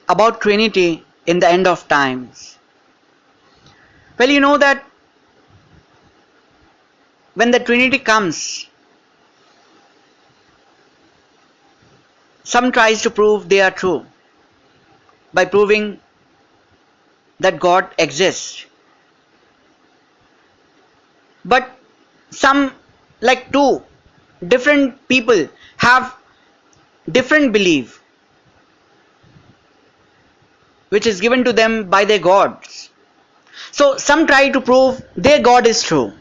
about Trinity in the end of times? Well, you know that when the Trinity comes, some tries to prove they are true by proving that God exists. But some, like two different people, have different belief which is given to them by their gods. So some try to prove their God is true.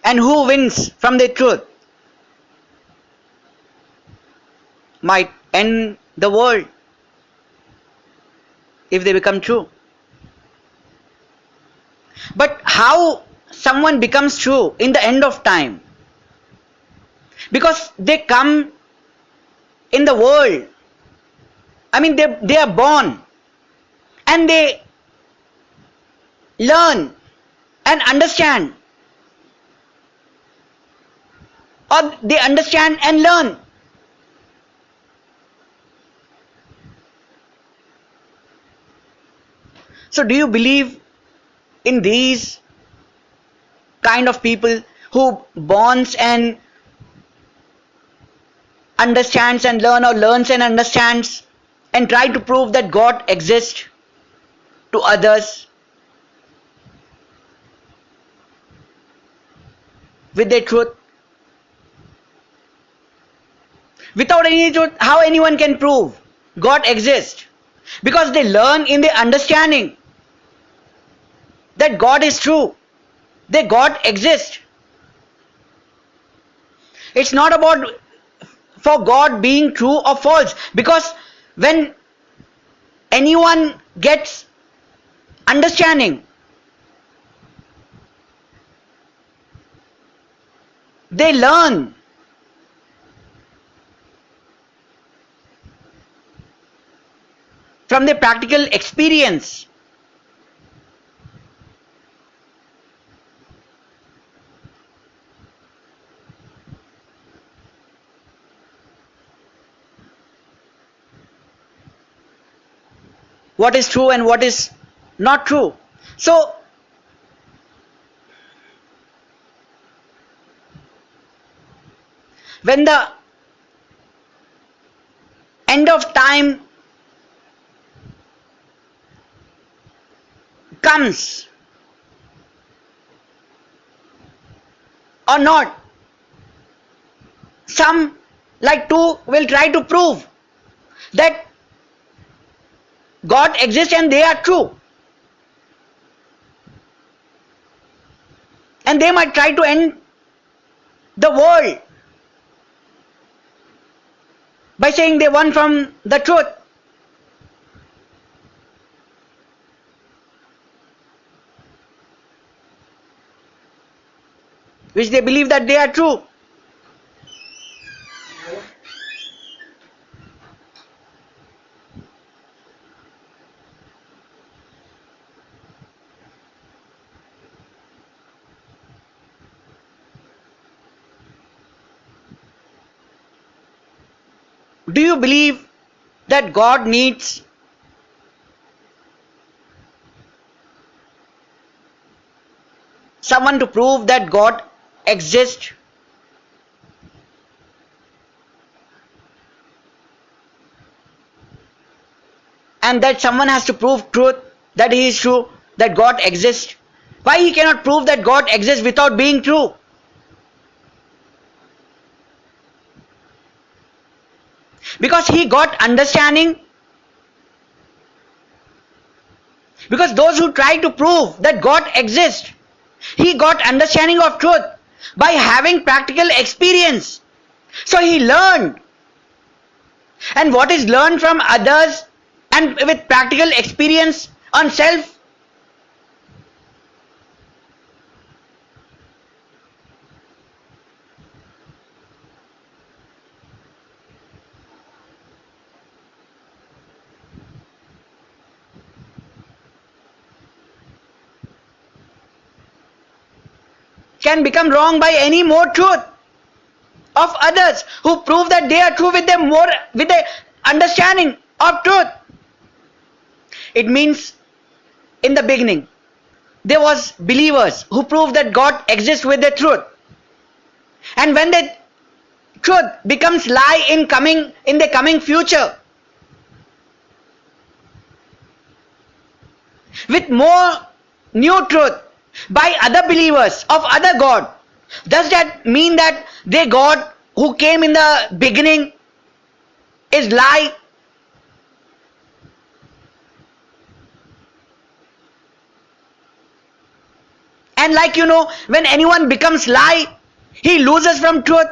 And who wins from their truth might end the world if they become true. But how someone becomes true in the end of time? Because they come in the world. I mean, they are born and they learn and understand, or they understand and learn. So do you believe in these kind of people who bonds and understands and learn, or learns and understands and try to prove that God exists to others with their truth? Without any truth, how anyone can prove God exists? Because they learn in their understanding that God is true, that God exists. It's not about for God being true or false, because when anyone gets understanding, they learn. From their practical experience. What is true and what is not true. So when the end of time comes or not, some, like two, will try to prove that God exists and they are true, and they might try to end the world by saying they won from the truth. Which they believe that they are true. Do you believe that God needs someone to prove that God exists? And that someone has to prove truth, that he is true, that God exists? Why he cannot prove that God exists without being true? Because he got understanding. Because those who try to prove that God exists, he got understanding of truth by having practical experience. So he learned. And what is learned from others and with practical experience on self, can become wrong by any more truth of others who prove that they are true with their understanding of truth. It means in the beginning there was believers who proved that God exists with the truth. And when the truth becomes lie in the coming future, with more new truth by other believers of other God, does that mean that the God who came in the beginning is lie? And like when anyone becomes lie, he loses from truth.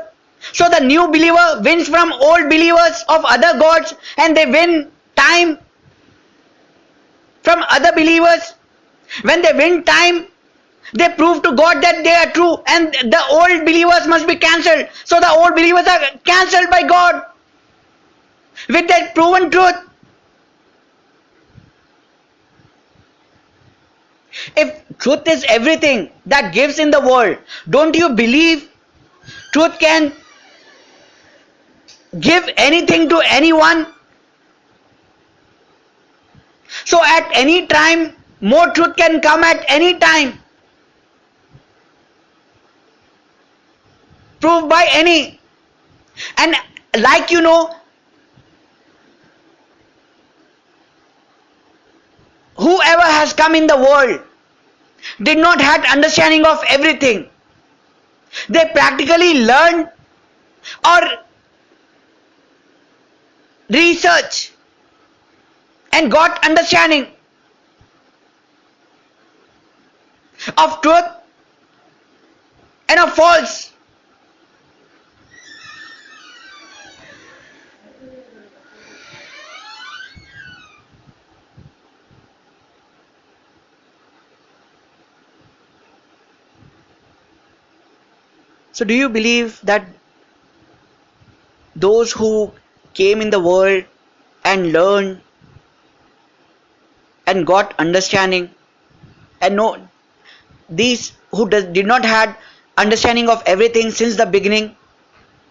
So the new believer wins from old believers of other gods, and they win time from other believers. When they win time, they prove to God that they are true, and the old believers must be cancelled. So the old believers are cancelled by God with that proven truth. If truth is everything that gives in the world, don't you believe truth can give anything to anyone? So at any time, more truth can come at any time, proved by any. And like whoever has come in the world did not have understanding of everything. They practically learned or research and got understanding of truth and of false. So do you believe that those who came in the world and learned and got understanding, and no, these who did not had understanding of everything since the beginning,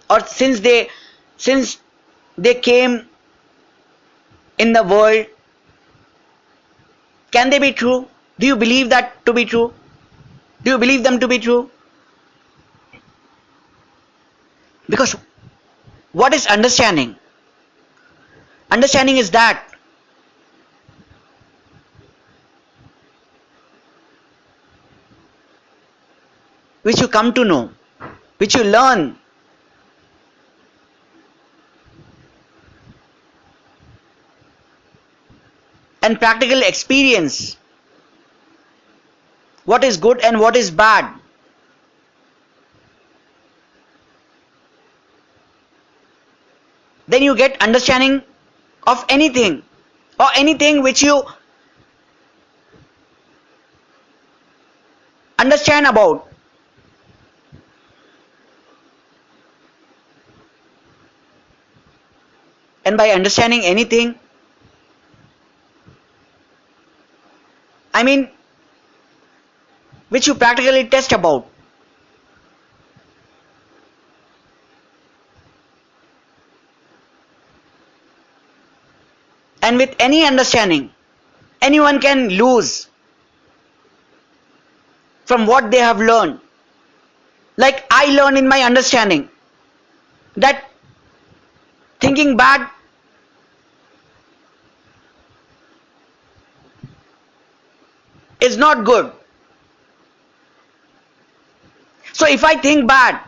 or since they came in the world, can they be true? Do you believe that to be true? Do you believe them to be true? Because what is understanding? Understanding is that which you come to know, which you learn, and practical experience what is good and what is bad. Then you get understanding of anything, or anything which you understand about. And by understanding anything, I mean which you practically test about. And with any understanding, anyone can lose from what they have learned. Like I learned in my understanding that thinking bad is not good. So if I think bad,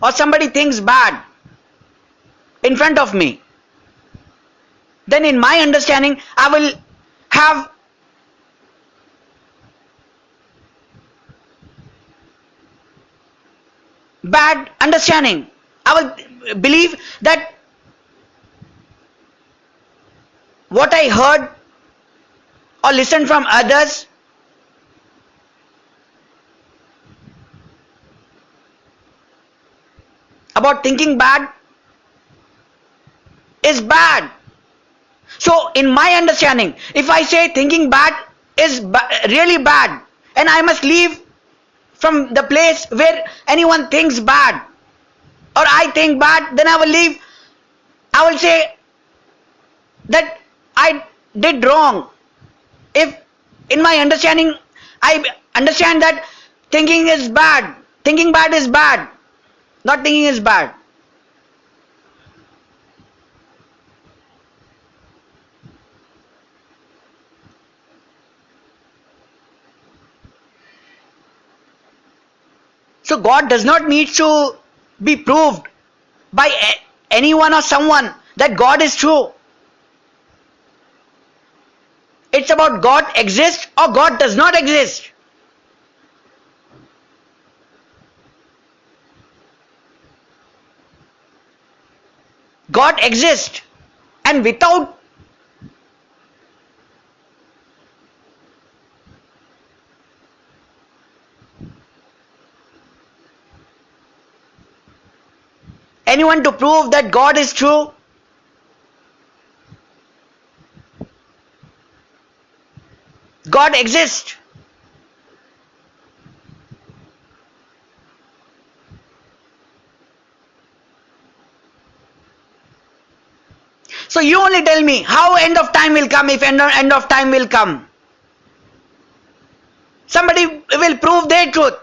or somebody thinks bad in front of me, then in my understanding I will have bad understanding. I will believe that what I heard or listened from others about thinking bad is bad. So in my understanding, if I say thinking bad is really bad, and I must leave from the place where anyone thinks bad, or I think bad, then I will leave I will say that I did wrong. If in my understanding I understand that thinking is bad, thinking bad is bad, not thinking is bad. So God does not need to be proved by anyone or someone that God is true. It's about God exists or God does not exist. God exists, and without anyone to prove that God is true, God exists. So you only tell me how end of time will come if end of time will come. Somebody will prove their truth,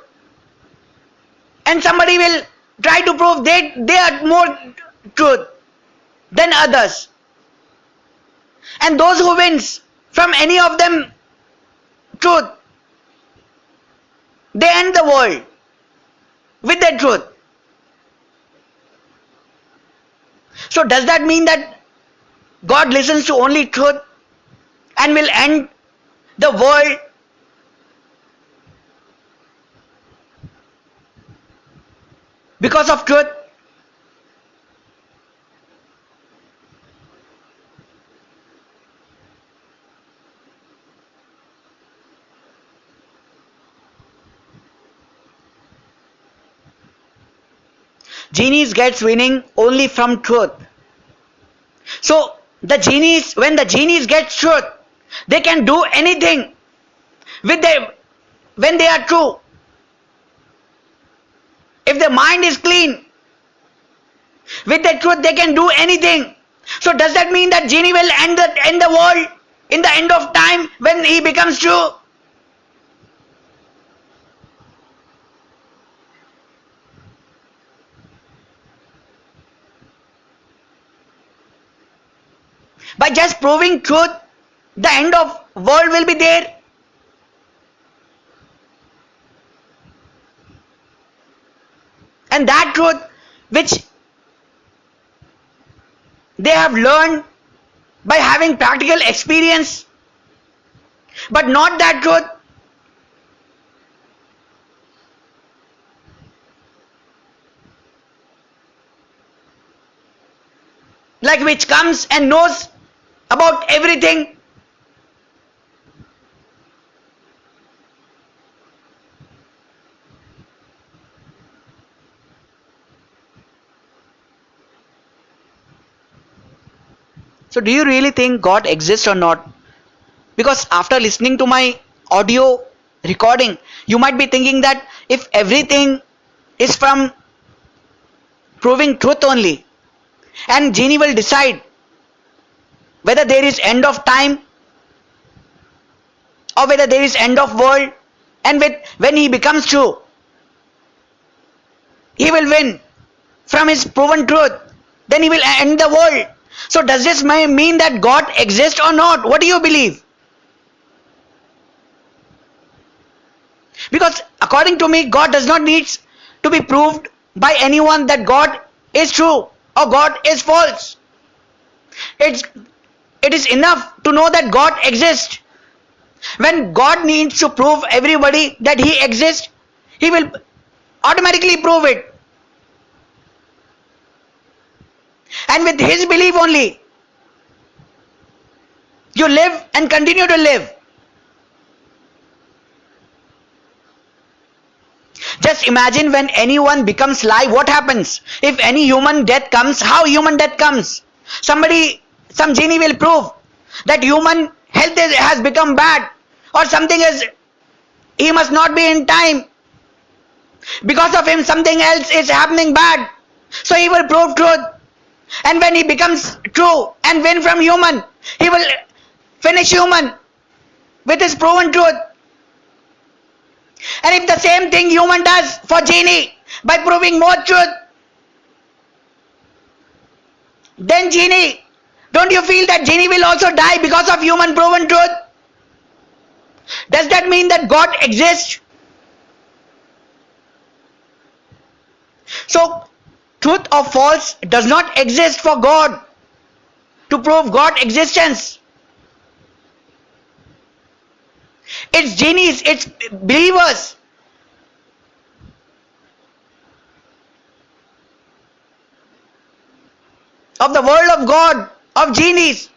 and somebody will try to prove they are more truth than others. And those who wins from any of them truth, they end the world with their truth. So does that mean that God listens to only truth and will end the world because of truth? Genies gets winning only from truth. So the genies, when the genies get truth, they can do anything with them when they are true. If the mind is clean, with the truth they can do anything. So does that mean that genie will end the world in the end of time when he becomes true? By just proving truth, the end of world will be there. And that truth which they have learned by having practical experience, but not that truth like which comes and knows about everything. So do you really think God exists or not? Because after listening to my audio recording, you might be thinking that if everything is from proving truth only, and genie will decide whether there is end of time or whether there is end of world, and when he becomes true, he will win from his proven truth, then he will end the world. So does this mean that God exists or not? What do you believe? Because according to me, God does not need to be proved by anyone that God is true or God is false. It is enough to know that God exists. When God needs to prove everybody that he exists, he will automatically prove it. And with his belief only, you live and continue to live. Just imagine when anyone becomes live, what happens? If any human death comes, how human death comes? Some genie will prove that human health has become bad, or something is, he must not be in time. Because of him, something else is happening bad. So he will prove truth. And when he becomes true and win from human, he will finish human with his proven truth. And if the same thing human does for genie by proving more truth, then genie, don't you feel that genie will also die because of human proven truth? Does that mean that God exists? So, truth or false does not exist for God to prove God's existence. It's genies, it's believers of the world of God, of genies,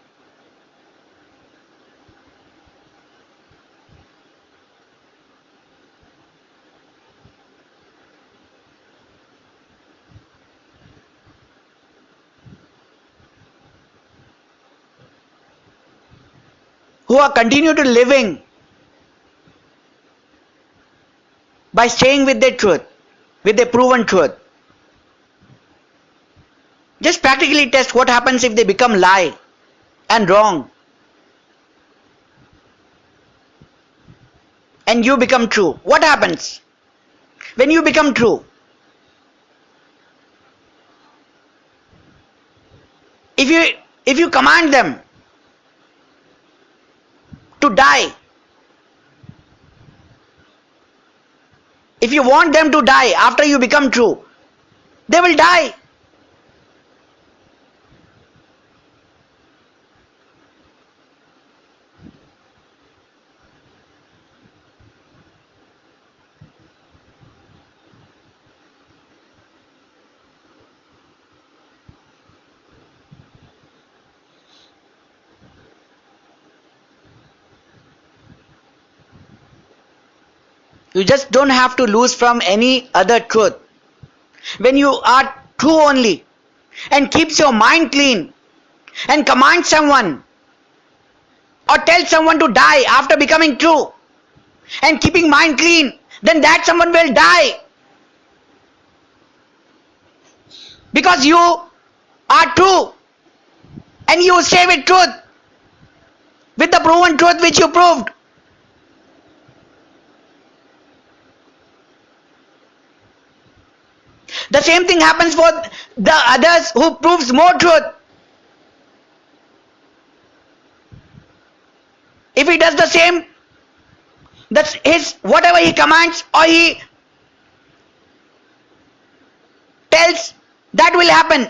who are continue to living by staying with their truth, with their proven truth. Just practically test what happens if they become lie and wrong, and you become true. What happens when you become true? If you command them to die, if you want them to die after you become true, they will die. You just don't have to lose from any other truth. When you are true only and keeps your mind clean and command someone or tell someone to die after becoming true and keeping mind clean, then that someone will die. Because you are true and you stay with truth, with the proven truth which you proved. The same thing happens for the others who proves more truth. If he does the same, that's his whatever he commands or he tells, that will happen.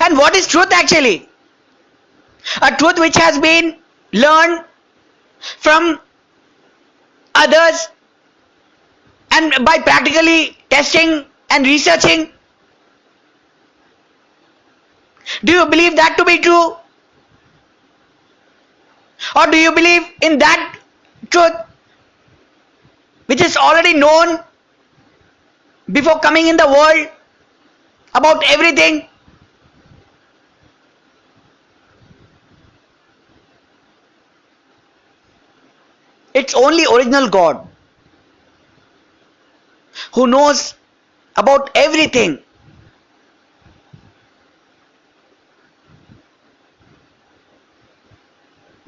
And what is truth actually? A truth which has been learned from others and by practically testing and researching. Do you believe that to be true? Or do you believe in that truth which is already known before coming in the world about everything? It's only original God who knows about everything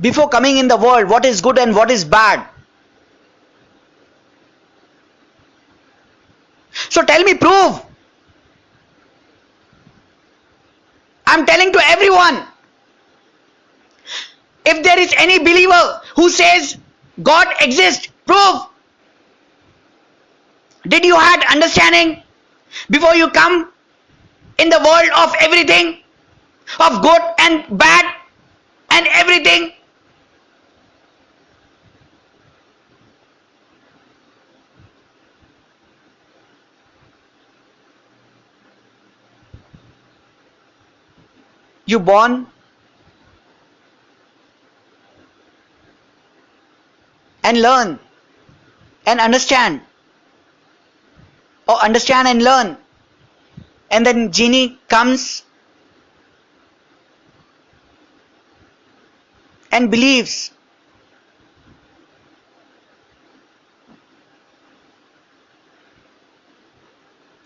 before coming in the world, what is good and what is bad. So tell me, prove. I'm telling to everyone, if there is any believer who says God exists, prove. Did you had understanding before you come in the world of everything, of good and bad and everything? You born and learn and understand, or understand and learn, and then genie comes and believes.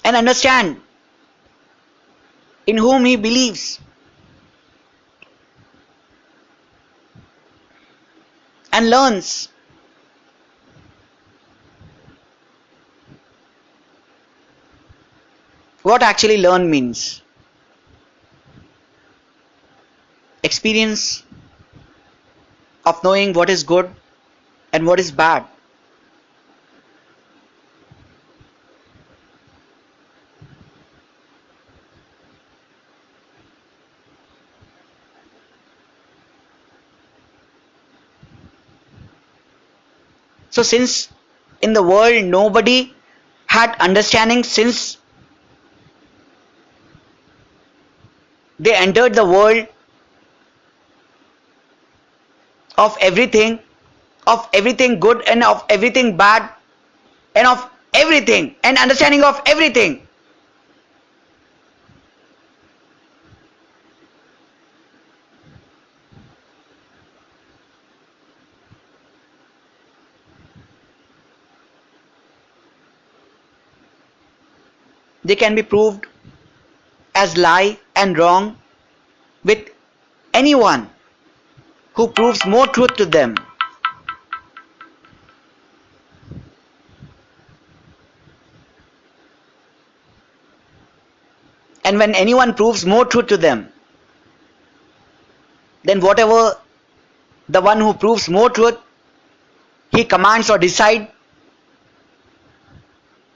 and understand in whom he believes and learns. What actually learn means? Experience of knowing what is good and what is bad. So since in the world nobody had understanding, since they entered the world of everything good and of everything bad, and of everything, and understanding of everything. They can be proved as lie and wrong with anyone who proves more truth to them. And when anyone proves more truth to them, then whatever the one who proves more truth, he commands or decide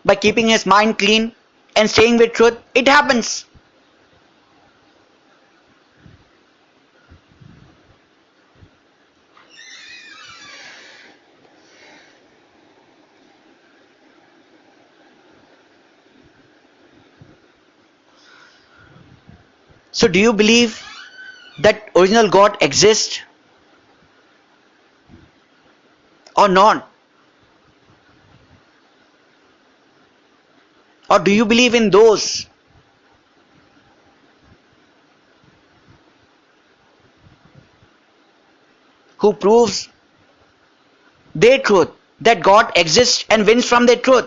by keeping his mind clean and staying with truth, it happens. So do you believe that original God exists or not? Or do you believe in those who proves their truth, that God exists and wins from their truth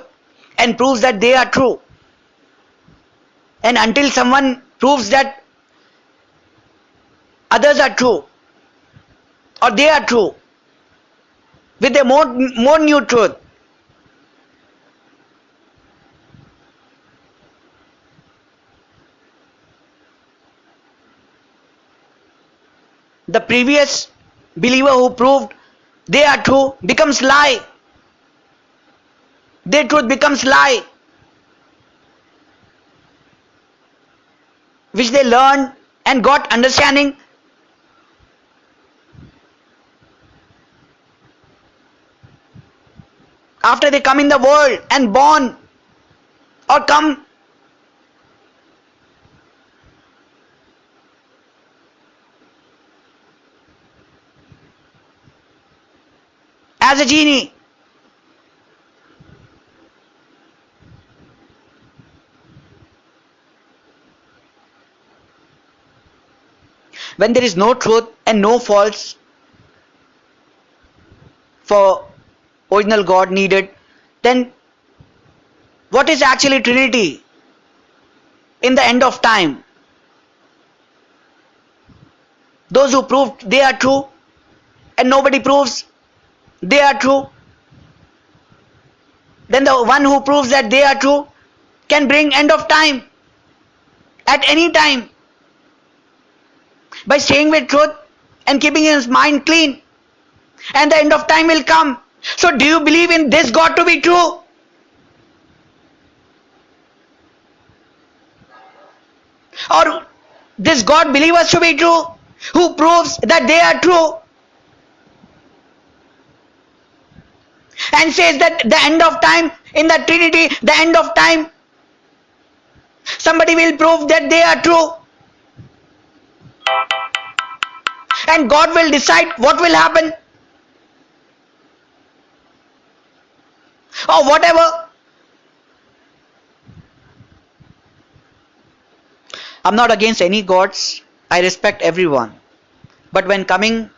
and proves that they are true? And until someone proves that others are true or they are true with a more new truth, the previous believer who proved they are true becomes lie. Their truth becomes lie, which they learned and got understanding after they come in the world and born or come as a genie. When there is no truth and no false for original God needed, then what is actually Trinity in the end of time? Those who proved they are true and nobody proves they are true, then the one who proves that they are true can bring end of time at any time by staying with truth and keeping his mind clean, and the end of time will come. So do you believe in this God to be true? Or this God believers to be true, who proves that they are true and says that the end of time, in the Trinity, the end of time, somebody will prove that they are true and God will decide what will happen or whatever. I'm not against any gods, I respect everyone, but when coming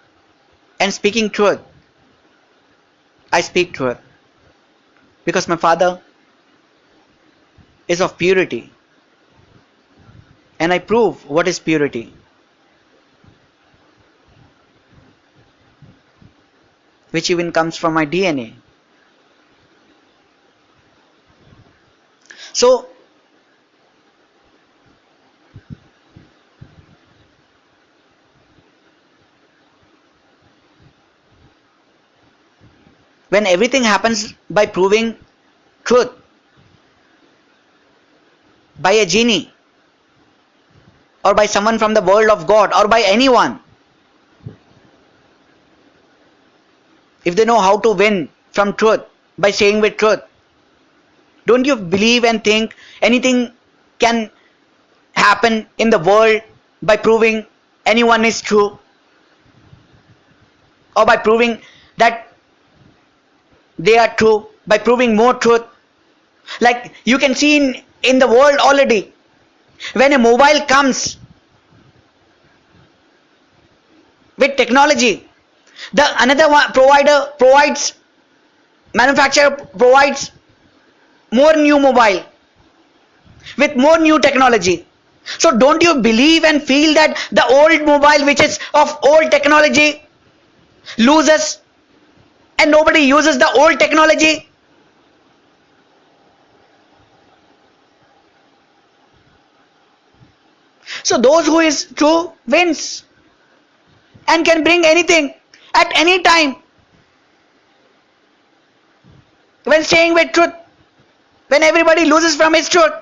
and speaking truth, I speak truth because my father is of purity, and I prove what is purity, which even comes from my DNA. So when everything happens by proving truth by a genie or by someone from the world of God or by anyone, if they know how to win from truth by saying with truth, don't you believe and think anything can happen in the world by proving anyone is true or by proving that they are true, by proving more truth? Like you can see in the world already, when a mobile comes with technology, the another one provider provides, manufacturer provides more new mobile with more new technology. So don't you believe and feel that the old mobile which is of old technology loses and nobody uses the old technology? So those who is true wins and can bring anything at any time when staying with truth, when everybody loses from his truth.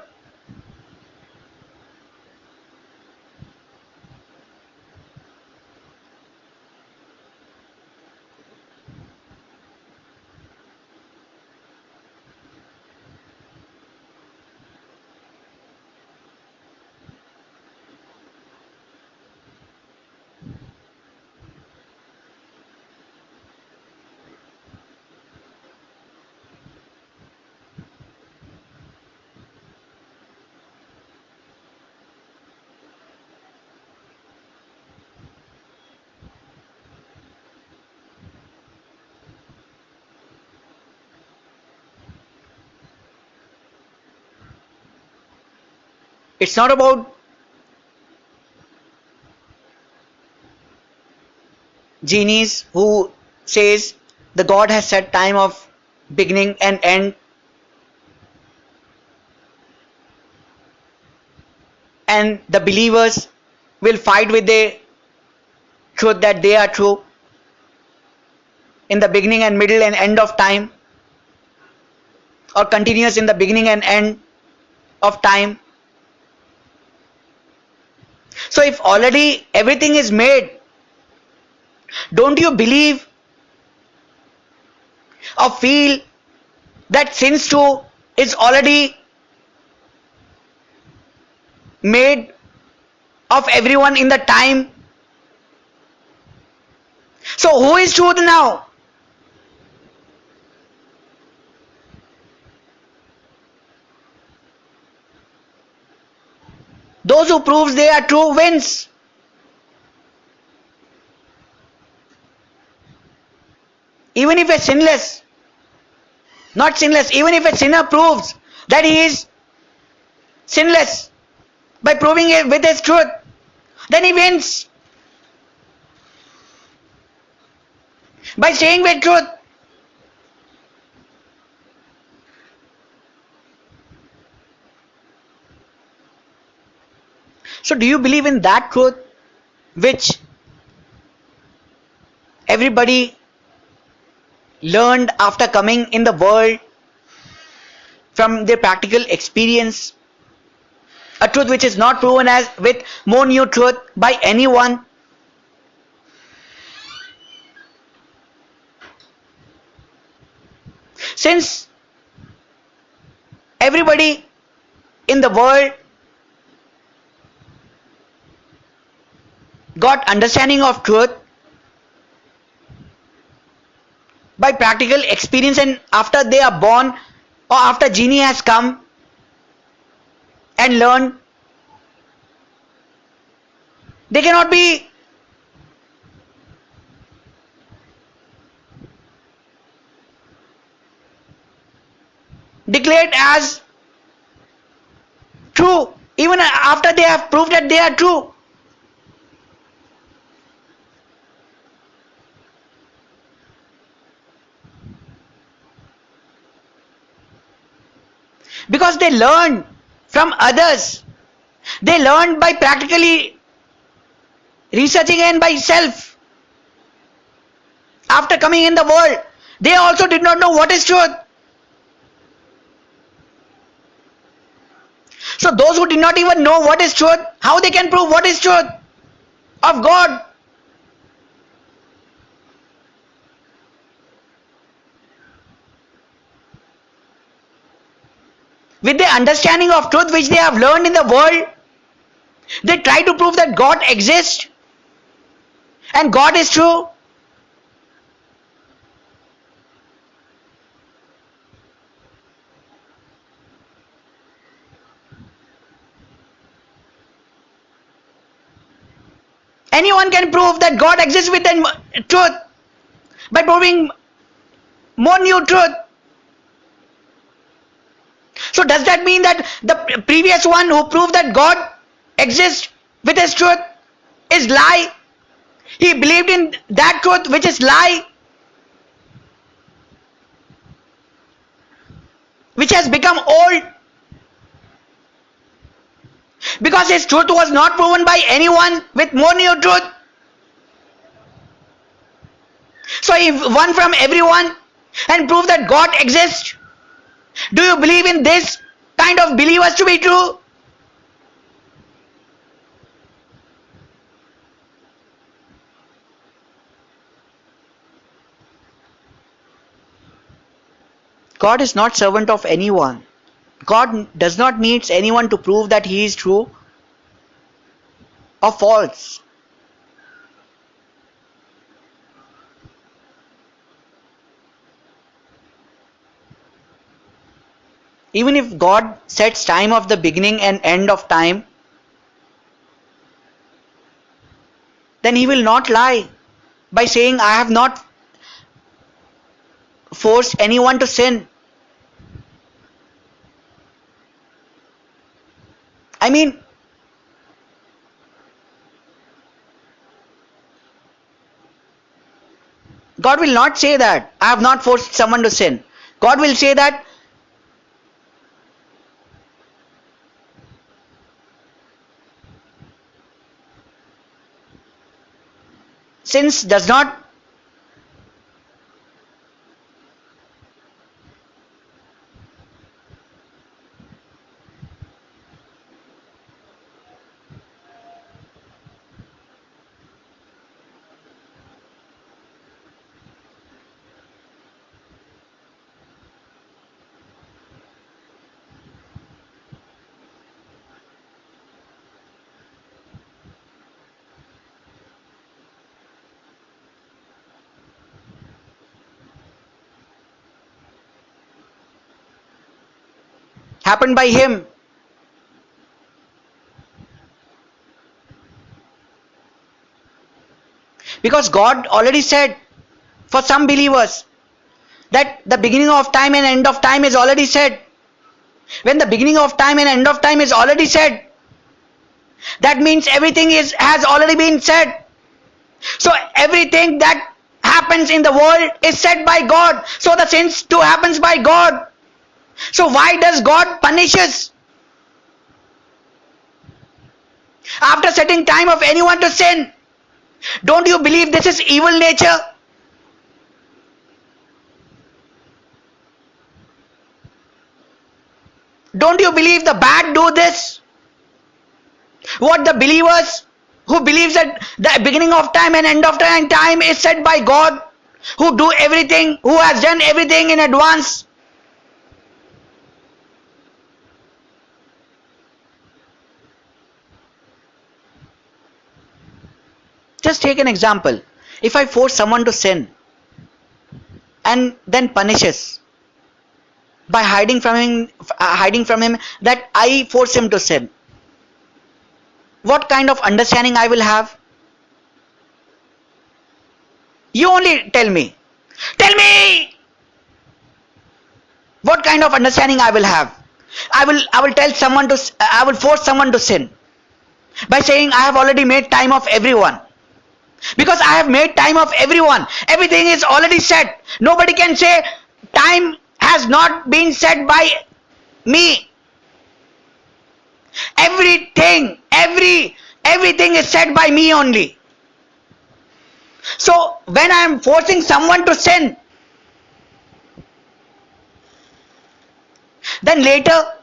It's not about genies who says the God has set time of beginning and end, and the believers will fight with the truth that they are true in the beginning and middle and end of time, or continuous in the beginning and end of time. So if already everything is made, don't you believe or feel that since too is already made of everyone in the time? So who is truth now? Those who proves they are true wins. Even if a sinless, not sinless, even if a sinner proves that he is sinless by proving it with his truth, then he wins by saying with truth. So do you believe in that truth which everybody learned after coming in the world from their practical experience? A truth which is not proven as with more new truth by anyone. Since everybody in the world got understanding of truth by practical experience, and after they are born or after genie has come and learned, they cannot be declared as true even after they have proved that they are true. Because they learn from others. They learn by practically researching and by self. After coming in the world, they also did not know what is truth. So those who did not even know what is truth, how they can prove what is truth of God? With the understanding of truth which they have learned in the world, they try to prove that God exists and God is true. Anyone can prove that God exists within truth by proving more new truth. So does that mean that the previous one who proved that God exists with his truth is lie? He believed in that truth which is lie, which has become old because his truth was not proven by anyone with more new truth. So he won from everyone and proved that God exists. Do you believe in this kind of believers to be true? God is not servant of anyone. God does not need anyone to prove that he is true or false. Even if God sets time of the beginning and end of time, then he will not lie by saying, I have not forced anyone to sin. I mean, God will not say that, I have not forced someone to sin. God will say that, sins does not happen by him. Because God already said for some believers that the beginning of time and end of time is already said. When the beginning of time and end of time is already said, that means everything has already been said. So everything that happens in the world is said by God. So the sins too happens by God. So why does God punishes after setting time of anyone to sin? Don't you believe this is evil nature? Don't you believe the bad do this? What the believers who believes that the beginning of time and end of time is set by God, who do everything, who has done everything in advance. Just take an example. If I force someone to sin and then punishes by hiding from him that I force him to sin, what kind of understanding I will have? You only tell me. Tell me what kind of understanding I will have. I will tell someone to, I will force someone to sin by saying I have already made time of everyone. Because I have made time of everyone. Everything is already set. Nobody can say time has not been set by me. Everything is set by me only. So when I am forcing someone to sin, then later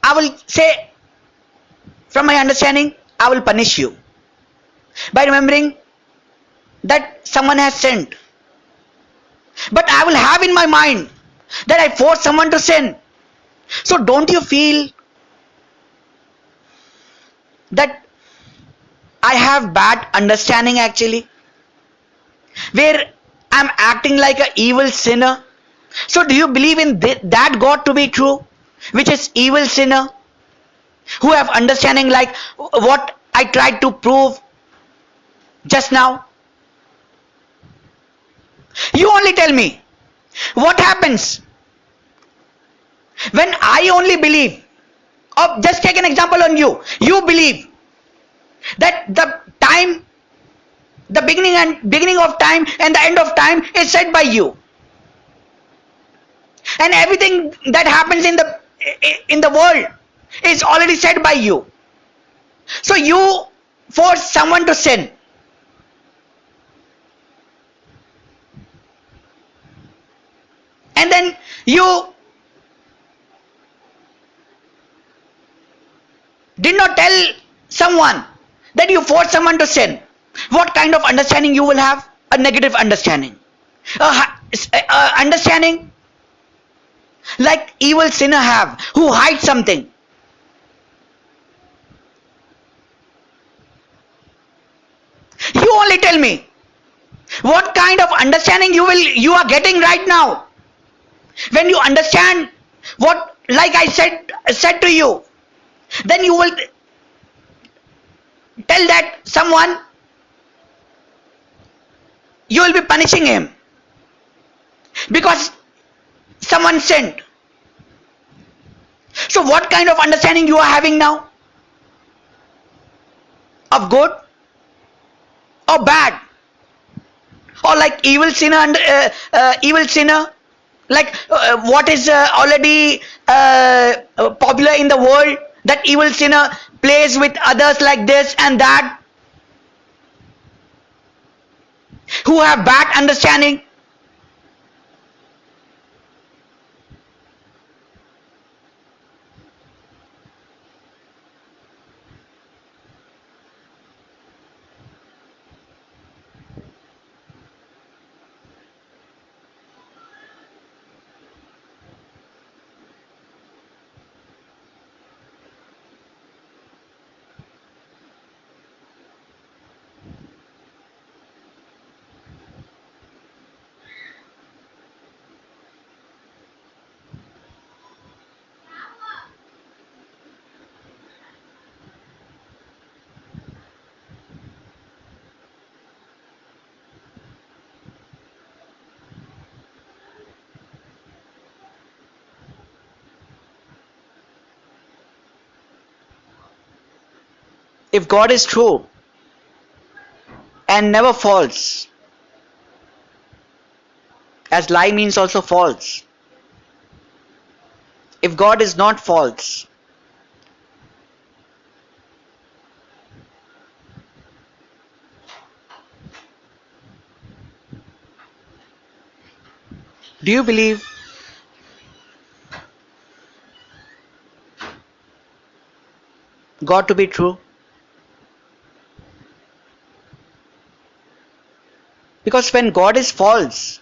I will say, from my understanding, I will punish you by remembering that someone has sinned. But I will have in my mind that I forced someone to sin. So don't you feel that I have bad understanding actually? Where I'm acting like an evil sinner. So do you believe in that God to be true? Which is evil sinner? Who have understanding like what I tried to prove just now? You only tell me. What happens when I only believe? Or just take an example on you. You believe that the beginning of time and the end of time is set by you, and everything that happens in the world is already set by you. So you force someone to sin, and then you did not tell someone that you forced someone to sin. What kind of understanding you will have? A negative understanding. Understanding like evil sinner have, who hide something. You only tell me what kind of understanding you are getting right now. When you understand what, like I said to you, then you will tell that someone, you will be punishing him because someone sinned. So what kind of understanding you are having now? Of good or bad? Or like evil sinner and evil sinner, like what is already popular in the world, that evil sinner plays with others like this and that, who have bad understanding. If God is true and never false, as lie means also false, if God is not false, do you believe God to be true? Because when God is false,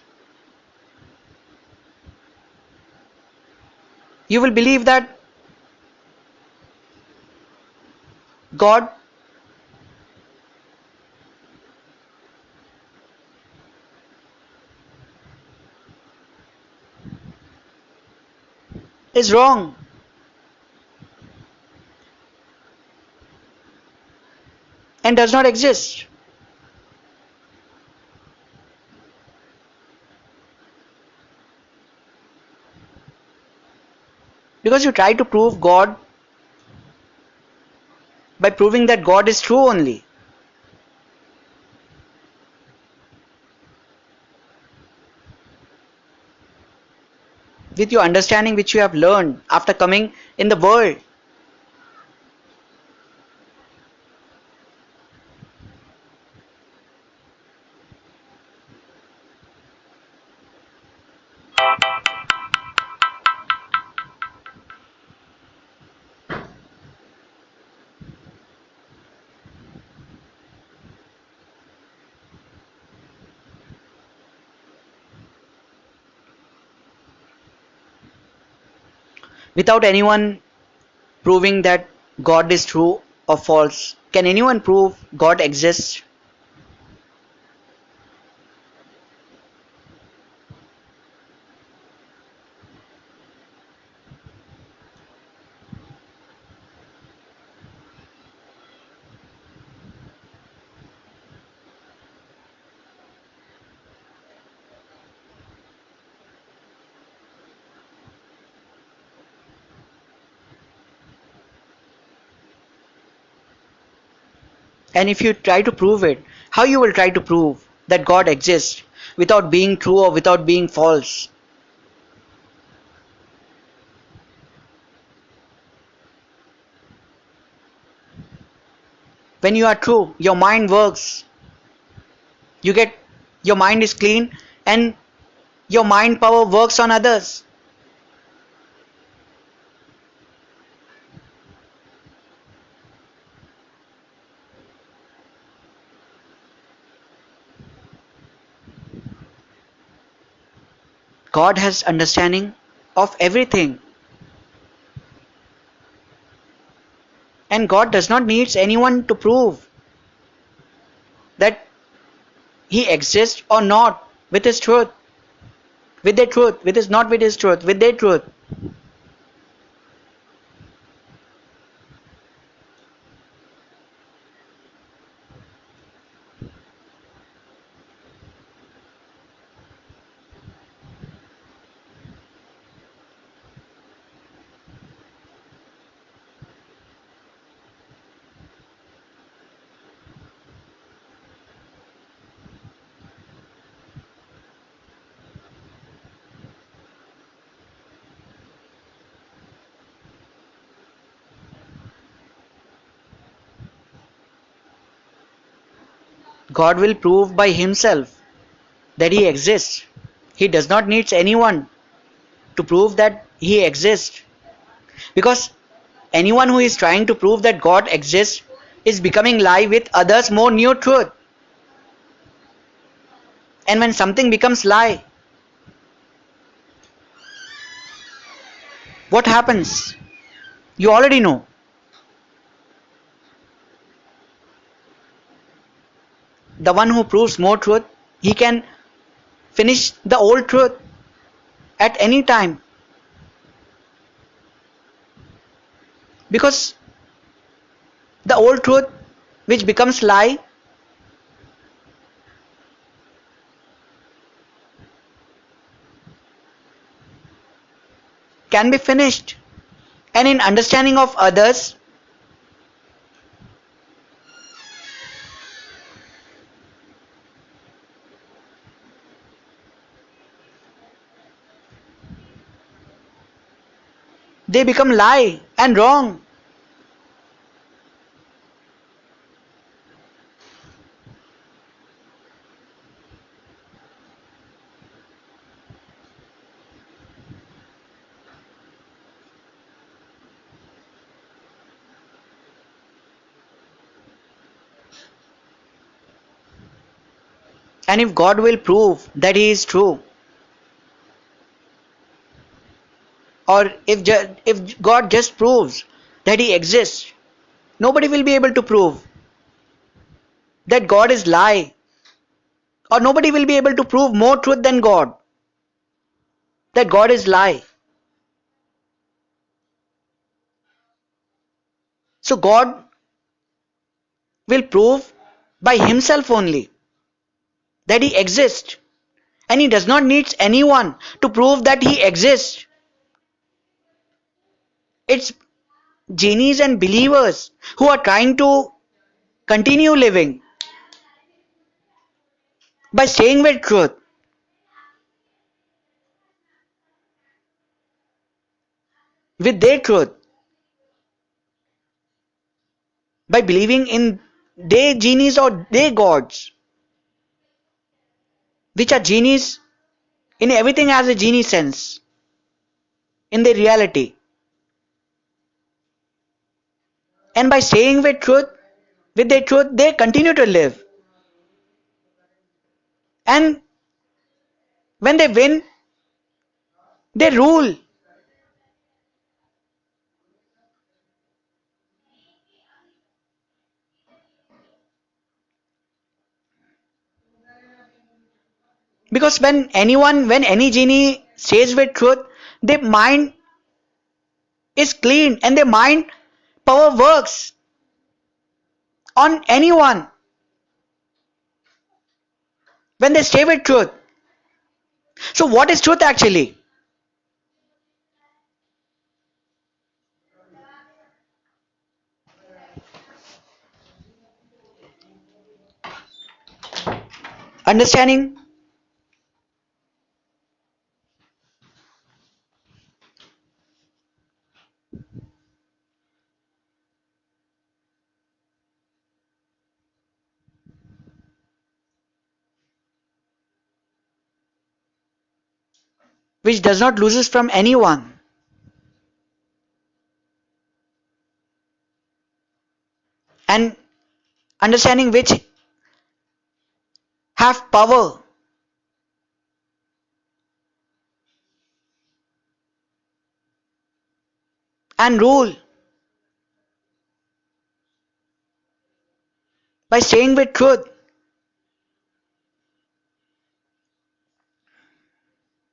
you will believe that God is wrong and does not exist. Because you try to prove God by proving that God is true only. With your understanding which you have learned after coming in the world. Without anyone proving that God is true or false, can anyone prove God exists? And if you try to prove it, how you will try to prove that God exists without being true or without being false? When you are true, your mind works. You get your mind is clean and your mind power works on others. God has understanding of everything. And God does not need anyone to prove that He exists or not with His truth, with their truth, with His not with His truth, with their truth. God will prove by Himself that He exists. He does not need anyone to prove that He exists. Because anyone who is trying to prove that God exists is becoming lie with others more new truth. And when something becomes lie, what happens? You already know. The one who proves more truth, he can finish the old truth at any time. Because the old truth which becomes lie can be finished. And in understanding of others, they become lie and wrong. And if God will prove that He is true, or if God just proves that He exists, nobody will be able to prove that God is lie, or nobody will be able to prove more truth than God, that God is lie. So God will prove by Himself only that He exists, and He does not need anyone to prove that He exists. It's genies and believers who are trying to continue living by staying with truth, with their truth, by believing in their genies or their gods, which are genies in everything has a genie sense in their reality. And by staying with truth, with their truth, they continue to live. And when they win, they rule. Because when any genie stays with truth, their mind is clean and their mind power works on anyone when they stay with truth. So, what is truth actually? Understanding which does not loses from anyone, and understanding which have power and rule by staying with truth.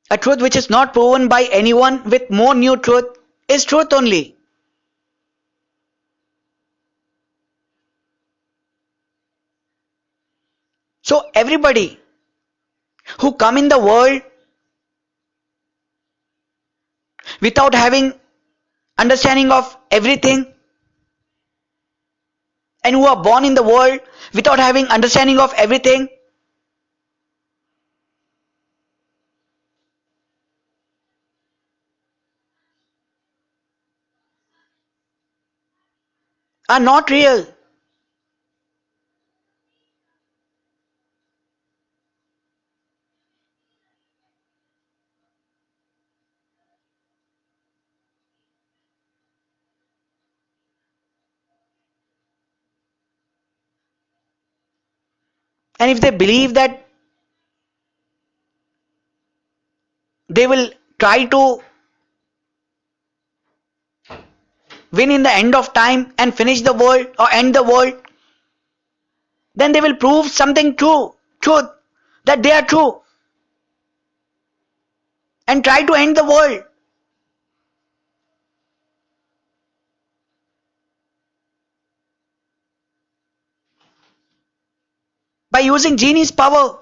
A truth which is not proven by anyone with more new truth is truth only. So everybody who come in the world without having understanding of everything and who are born in the world without having understanding of everything are not real. And if they believe that they will try to win in the end of time and finish the world or end the world, then they will prove something truth, that they are true, and try to end the world by using genie's power.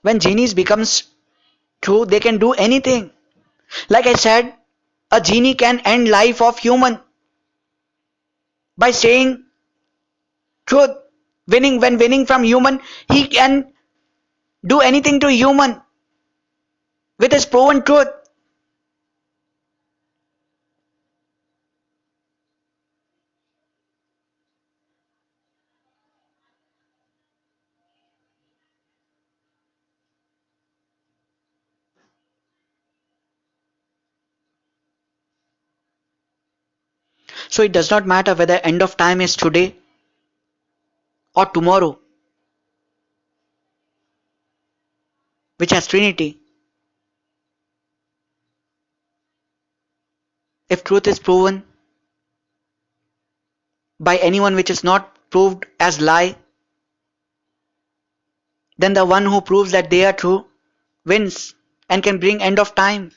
When genies becomes true, they can do anything. Like I said, a genie can end life of human by saying truth. Winning from human, he can do anything to human with his proven truth. So it does not matter whether end of time is today or tomorrow, which has trinity. If truth is proven by anyone which is not proved as lie, then the one who proves that they are true wins and can bring end of time.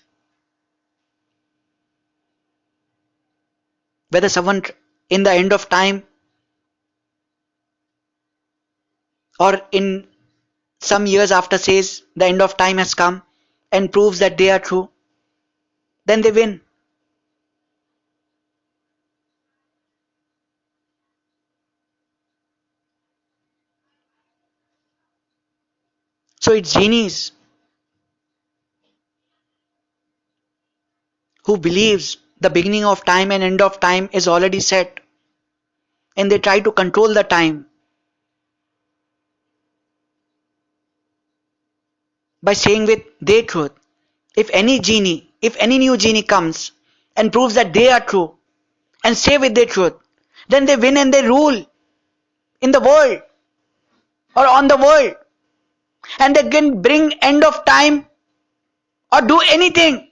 Whether someone in the end of time or in some years after says the end of time has come and proves that they are true, then they win. So it's genies who believes the beginning of time and end of time is already set, and they try to control the time by saying with their truth. If any new genie comes and proves that they are true and say with their truth, then they win and they rule in the world or on the world, and they can bring end of time or do anything.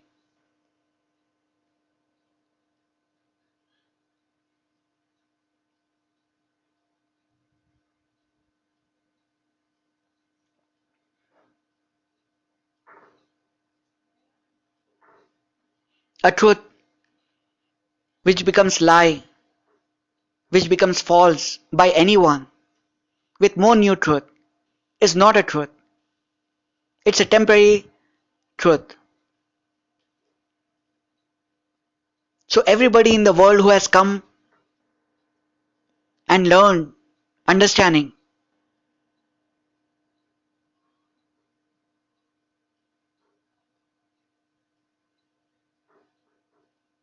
A truth which becomes lie, which becomes false by anyone with more new truth is not a truth. It's a temporary truth. So everybody in the world who has come and learned understanding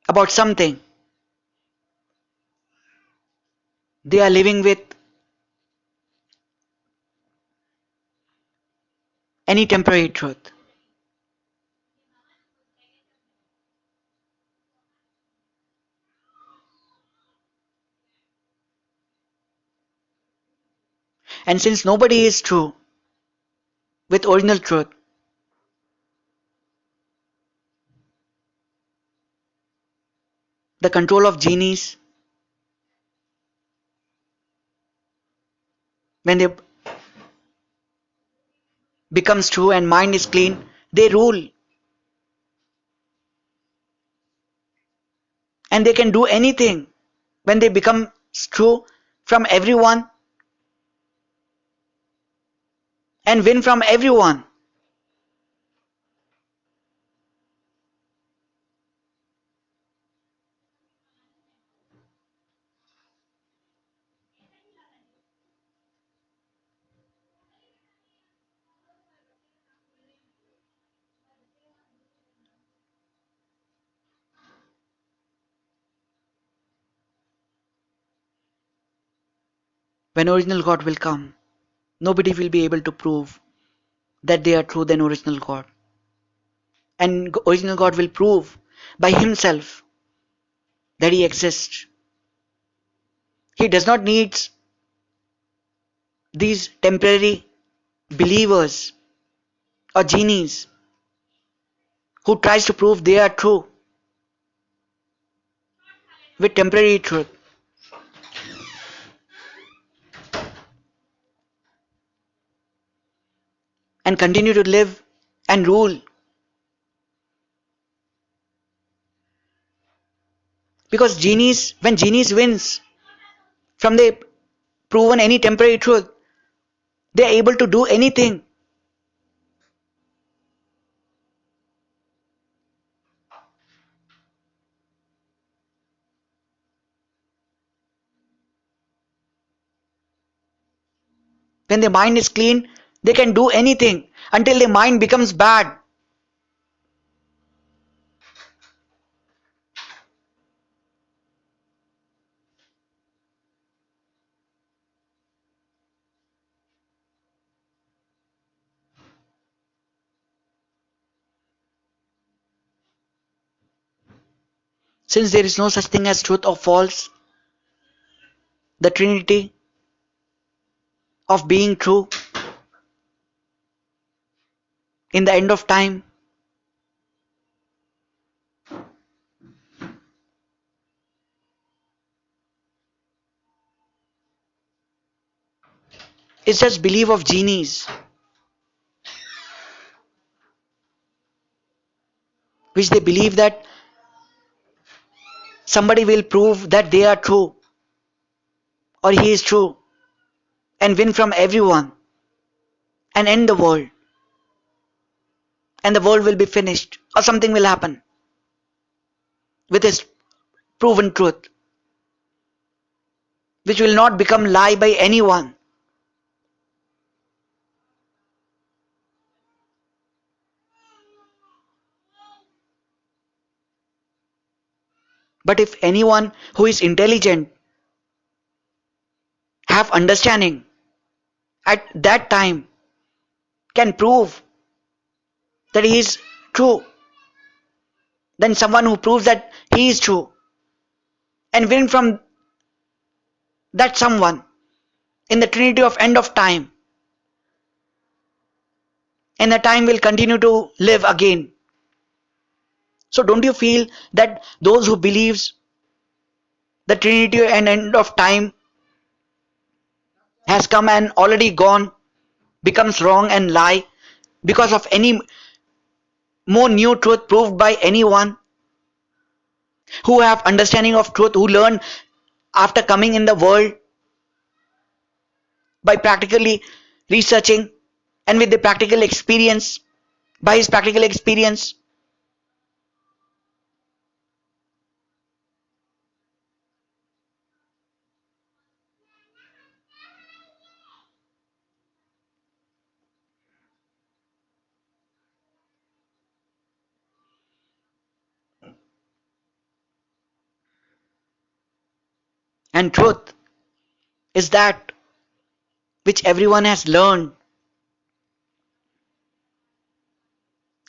about something, they are living with any temporary truth. And since nobody is true with original truth, the control of genies, when they becomes true and mind is clean, they rule and they can do anything when they become true from everyone and win from everyone. When original God will come, nobody will be able to prove that they are true than original God. And original God will prove by himself that he exists. He does not need these temporary believers or genies who tries to prove they are true with temporary truth and continue to live and rule. Because genies, when genies wins from the proven any temporary truth, they are able to do anything. When their mind is clean, they can do anything until their mind becomes bad. Since there is no such thing as truth or false, the trinity of being true in the end of time is just belief of genies, which they believe that somebody will prove that they are true or he is true and win from everyone and end the world, and the world will be finished or something will happen with his proven truth, which will not become lie by anyone. But if anyone who is intelligent have understanding at that time can prove that he is true, then someone who proves that he is true and win from that someone in the trinity of end of time, and the time will continue to live again. So don't you feel that those who believes the trinity and end of time has come and already gone becomes wrong and lie because of any more new truth proved by anyone who have understanding of truth, who learn after coming in the world by practically researching and with the practical experience, by his practical experience. And truth is that which everyone has learned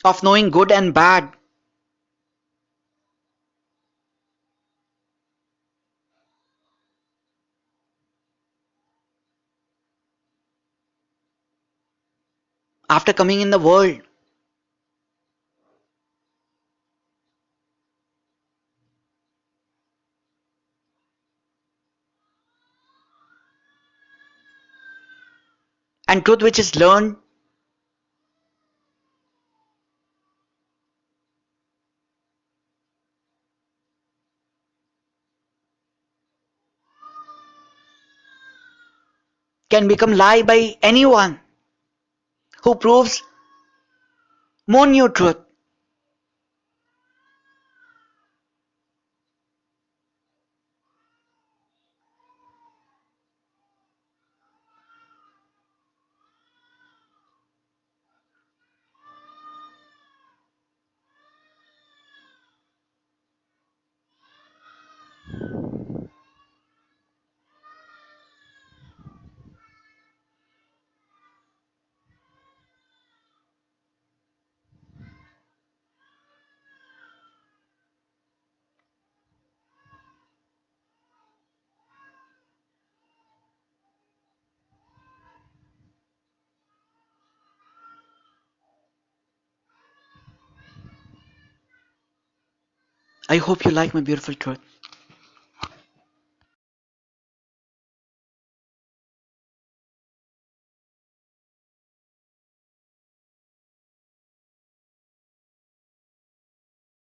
of knowing good and bad after coming in the world. And truth which is learned can become lie by anyone who proves more new truth. I hope you like my beautiful truth.